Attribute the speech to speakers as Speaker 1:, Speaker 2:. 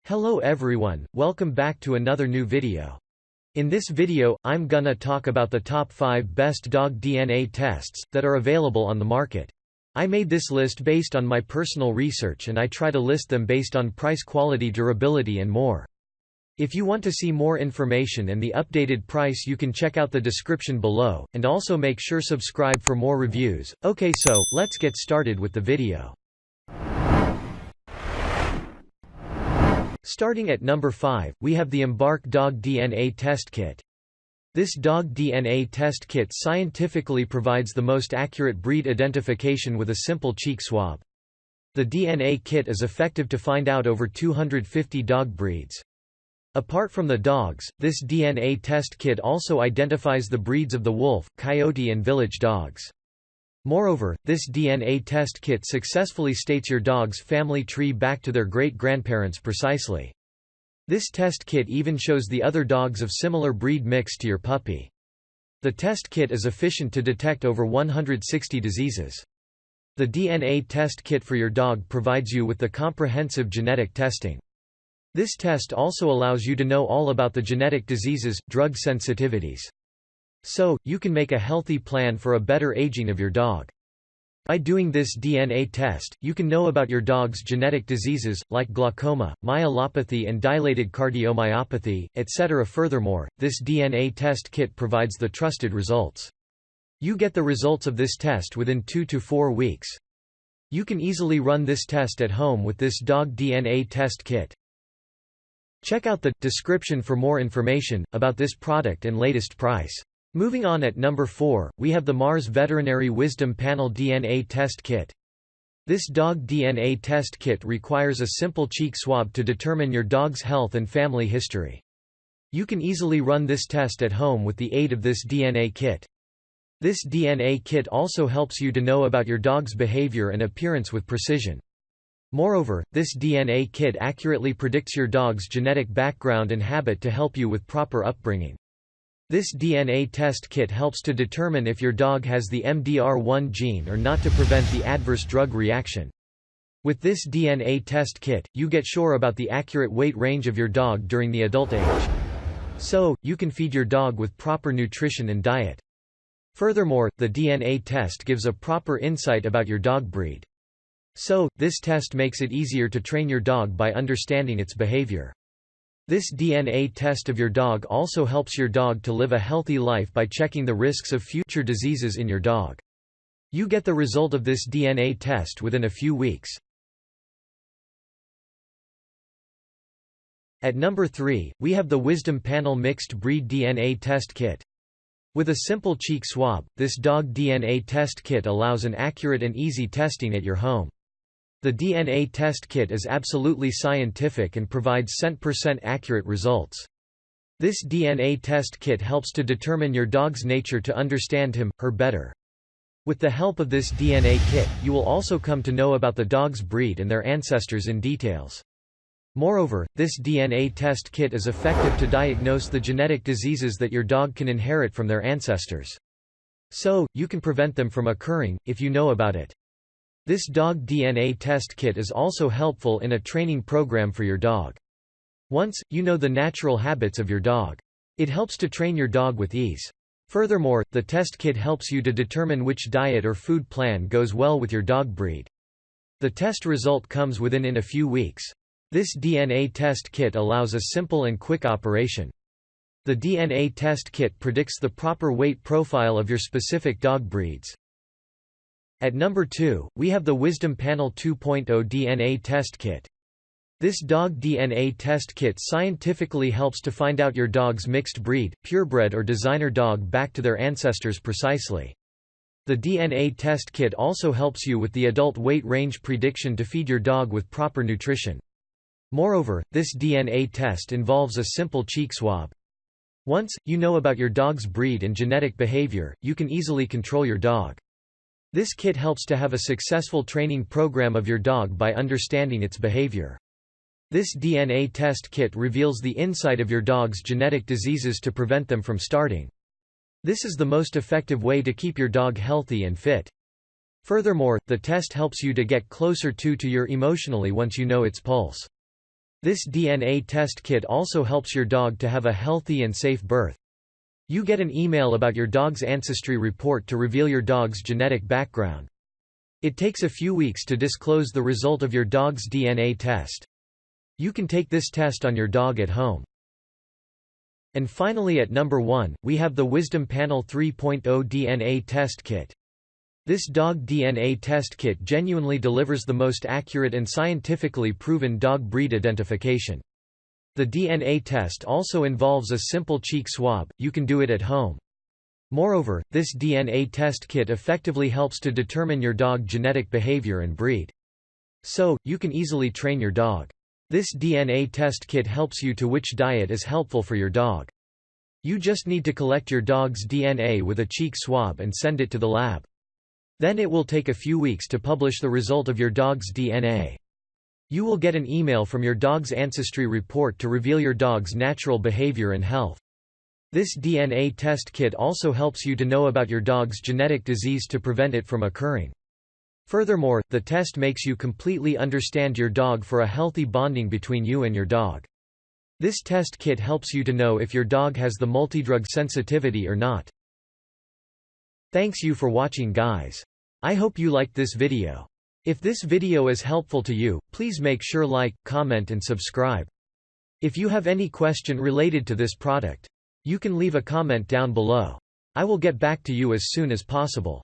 Speaker 1: Hello everyone, welcome back to another new video. In this video, I'm gonna talk about the top 5 best dog DNA tests that are available on the market. I made this list based on my personal research and I try to list them based on price, quality, durability and more. If you want to see more information and the updated price, you can check out the description below, and also make sure subscribe for more reviews. Okay, so let's get started with the video. Starting at number 5, we have the Embark Dog DNA Test Kit. This dog DNA test kit scientifically provides the most accurate breed identification with a simple cheek swab. The DNA kit is effective to find out over 250 dog breeds. Apart from the dogs, this DNA test kit also identifies the breeds of the wolf, coyote and village dogs. Moreover, this DNA test kit successfully states your dog's family tree back to their great-grandparents precisely. This test kit even shows the other dogs of similar breed mixed to your puppy. The test kit is efficient to detect over 160 diseases. The DNA test kit for your dog provides you with the comprehensive genetic testing. This test also allows you to know all about the genetic diseases, drug sensitivities. So, you can make a healthy plan for a better aging of your dog. By doing this DNA test, you can know about your dog's genetic diseases, like glaucoma, myelopathy and dilated cardiomyopathy, etc. Furthermore, this DNA test kit provides the trusted results. You get the results of this test within 2 to 4 weeks. You can easily run this test at home with this dog DNA test kit. Check out the description for more information about this product and latest price. Moving on, at number 4, we have the Mars Veterinary Wisdom Panel DNA Test Kit. This dog DNA test kit requires a simple cheek swab to determine your dog's health and family history. You can easily run this test at home with the aid of this DNA kit. This DNA kit also helps you to know about your dog's behavior and appearance with precision. Moreover, this DNA kit accurately predicts your dog's genetic background and habit to help you with proper upbringing. This DNA test kit helps to determine if your dog has the MDR1 gene or not to prevent the adverse drug reaction. With this DNA test kit, you get sure about the accurate weight range of your dog during the adult age. So, you can feed your dog with proper nutrition and diet. Furthermore, the DNA test gives a proper insight about your dog breed. So, this test makes it easier to train your dog by understanding its behavior. This DNA test of your dog also helps your dog to live a healthy life by checking the risks of future diseases in your dog. You get the result of this DNA test within a few weeks. At number 3, we have the Wisdom Panel Mixed Breed DNA Test Kit. With a simple cheek swab, this dog DNA test kit allows an accurate and easy testing at your home. The DNA test kit is absolutely scientific and provides 100% accurate results. This DNA test kit helps to determine your dog's nature to understand him, her better. With the help of this DNA kit, you will also come to know about the dog's breed and their ancestors in details. Moreover, this DNA test kit is effective to diagnose the genetic diseases that your dog can inherit from their ancestors. So, you can prevent them from occurring, if you know about it. This dog DNA test kit is also helpful in a training program for your dog. Once, you know the natural habits of your dog. It helps to train your dog with ease. Furthermore, the test kit helps you to determine which diet or food plan goes well with your dog breed. The test result comes within a few weeks. This DNA test kit allows a simple and quick operation. The DNA test kit predicts the proper weight profile of your specific dog breeds. At number 2, we have the Wisdom Panel 2.0 DNA Test Kit. This dog DNA test kit scientifically helps to find out your dog's mixed breed, purebred or designer dog back to their ancestors precisely. The DNA test kit also helps you with the adult weight range prediction to feed your dog with proper nutrition. Moreover, this DNA test involves a simple cheek swab. Once, you know about your dog's breed and genetic behavior, you can easily control your dog. This kit helps to have a successful training program of your dog by understanding its behavior. This DNA test kit reveals the insight of your dog's genetic diseases to prevent them from starting. This is the most effective way to keep your dog healthy and fit. Furthermore, the test helps you to get closer to your emotionally once you know its pulse. This DNA test kit also helps your dog to have a healthy and safe birth. You get an email about your dog's ancestry report to reveal your dog's genetic background. It takes a few weeks to disclose the result of your dog's DNA test. You can take this test on your dog at home. And finally, at number 1, we have the Wisdom Panel 3.0 DNA Test Kit. This dog DNA test kit genuinely delivers the most accurate and scientifically proven dog breed identification. The DNA test also involves a simple cheek swab. You can do it at home. Moreover, this DNA test kit effectively helps to determine your dog genetic behavior and breed. So, you can easily train your dog. This DNA test kit helps you to which diet is helpful for your dog. You just need to collect your dog's DNA with a cheek swab and send it to the lab. Then it will take a few weeks to publish the result of your dog's DNA. You will get an email from your dog's ancestry report to reveal your dog's natural behavior and health. This DNA test kit also helps you to know about your dog's genetic disease to prevent it from occurring. Furthermore, the test makes you completely understand your dog for a healthy bonding between you and your dog. This test kit helps you to know if your dog has the multidrug sensitivity or not. Thanks you for watching, guys. I hope you liked this video. If this video is helpful to you, please make sure like, comment and subscribe. If you have any question related to this product, you can leave a comment down below. I will get back to you as soon as possible.